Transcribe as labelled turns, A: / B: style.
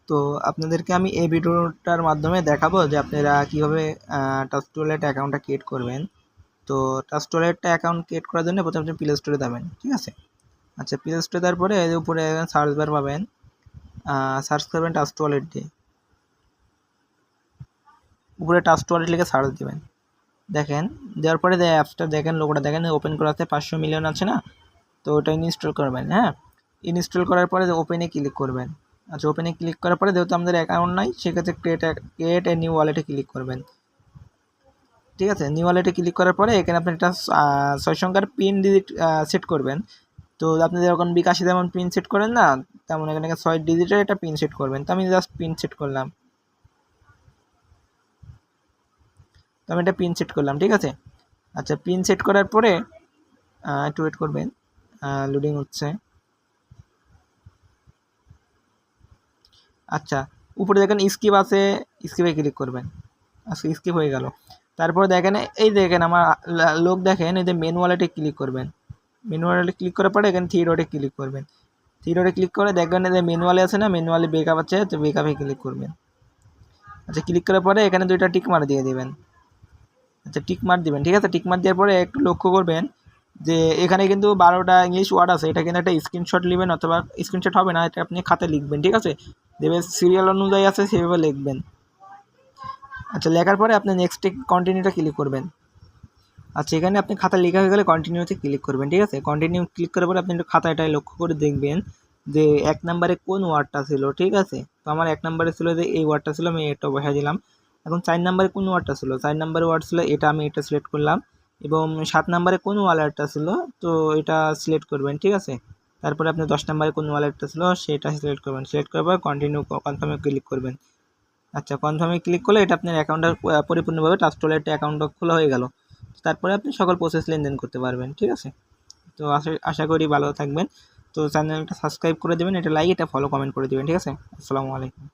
A: তো আপনাদেরকে আমি এই ভিডিওটার মাধ্যমে দেখাবো যে আপনারা কীভাবে ট্রাস্ট ওয়ালেট অ্যাকাউন্টটা ক্রিয়েট করবেন। তো ট্রাস্ট ওয়ালেটটা অ্যাকাউন্ট ক্রিয়েট করার জন্য প্রথমে আপনি প্লে স্টোরে যাবেন, ঠিক আছে। আচ্ছা, প্লে স্টোরে দেওয়ার পরে এর উপরে সার্চ বার পাবেন, সার্চ করবেন ট্রাস্ট ওয়ালেট দিয়ে, উপরে ট্রাস্ট ওয়ালেট লিখে সার্চ দেবেন। দেখেন, দেওয়ার পরে যে অ্যাপসটা দেখেন, লোগোটা দেখেন, ওপেন করাতে 500 মিলিয়ন আছে না, তো ওটা ইনস্টল করবেন। হ্যাঁ, ইনস্টল করার পরে ওপেনে ক্লিক করবেন। আচ্ছা, ওপেনে ক্লিক করার পরে যেহেতু আমাদের অ্যাকাউন্ট নাই, সেক্ষেত্রে ক্রিয়েট এ নিউ ওয়ালেটে ক্লিক করবেন, ঠিক আছে। নিউ ওয়ালেটে ক্লিক করার পরে এখানে আপনি একটা 6 সংখ্যার পিন ডিজিট সেট করবেন। তো আপনি যখন বিকাশে যেমন পিন সেট করেন না, তেমন এখানে 6 ডিজিটের একটা পিন সেট করবেন। তো আমি জাস্ট পিন সেট করলাম, তো আমি একটা পিন সেট করলাম, ঠিক আছে। আচ্ছা, পিন সেট করার পরে একটু ওয়েট করবেন, লোডিং হচ্ছে। আচ্ছা, উপরে দেখেন স্কিপ আছে, স্কিপে ক্লিক করবেন। আচ্ছা, স্কিপ হয়ে গেল। তারপরে দেখেন, এই দেখেন আমার লোক দেখেন, এই যে মেন ওয়ালেটে ক্লিক করবেন। মেন ওয়ালেটে ক্লিক করার পরে এখানে থ্রি ডটে ক্লিক করবেন। থ্রি ডটে ক্লিক করে দেখবেন যে মেন ওয়ালে আছে না, মেন ওয়ালে ব্রেকআপ আছে, তো ব্রেকআপে ক্লিক করবেন। আচ্ছা, ক্লিক করার পরে এখানে দুইটা টিক মার দিয়ে দেবেন। আচ্ছা, টিক মার দিবেন, ঠিক আছে। টিক মার দেওয়ার পরে একটু লক্ষ্য করবেন যে এখানে কিন্তু 12টা ইংলিশ ওয়ার্ড আছে, এটা কিন্তু একটা স্ক্রিনশট নেবেন, অথবা স্ক্রিনশট হবে না, এটা আপনি খাতায় লিখবেন, ঠিক আছে। দেবে সিরিয়াল অনুযায়ী আছে সেভাবে লিখবেন। আচ্ছা, লেখার পরে আপনি নেক্সটে কন্টিনিউটা ক্লিক করবেন। আচ্ছা, এখানে আপনি খাতা লেখা হয়ে গেলে কন্টিনিউতে ক্লিক করবেন, ঠিক আছে। কন্টিনিউ ক্লিক করার পরে আপনি একটু খাতাটায় লক্ষ্য করে দেখবেন যে 1 নম্বরে কোন ওয়ার্ডটা ছিল, ঠিক আছে। তো আমার 1 নম্বরে ছিল যে এই ওয়ার্ডটা ছিল, আমি এটা বসাই দিলাম। এখন 4 নম্বরে কোন ওয়ার্ডটা ছিল, 4 নম্বরে ওয়ার্ড ছিল এটা, আমি এটা সিলেক্ট করলাম। এবং 7 নম্বরে কোন ওয়ালেটটা ছিল, তো এটা সিলেক্ট করবেন, ঠিক আছে। তারপরে আপনি 10 নম্বরে কোন ওয়ালেটটা ছিল সেটা সিলেক্ট করবেন। সিলেক্ট করার পর কন্টিনিউ কনফার্মে ক্লিক করবেন। আচ্ছা, কনফার্মে ক্লিক করলে এটা আপনার অ্যাকাউন্টটা পরিপূর্ণভাবে ট্রাস্ট ওয়ালেটে অ্যাকাউন্টটা খোলা হয়ে গেল। তারপরে আপনি সকল প্রসেস লেনদেন করতে পারবেন, ঠিক আছে। তো আশা করি ভালো থাকবেন। তো চ্যানেলটা সাবস্ক্রাইব করে দেবেন, এটা লাইক, এটা ফলো, কমেন্ট করে দেবেন, ঠিক আছে। আসসালামু আলাইকুম।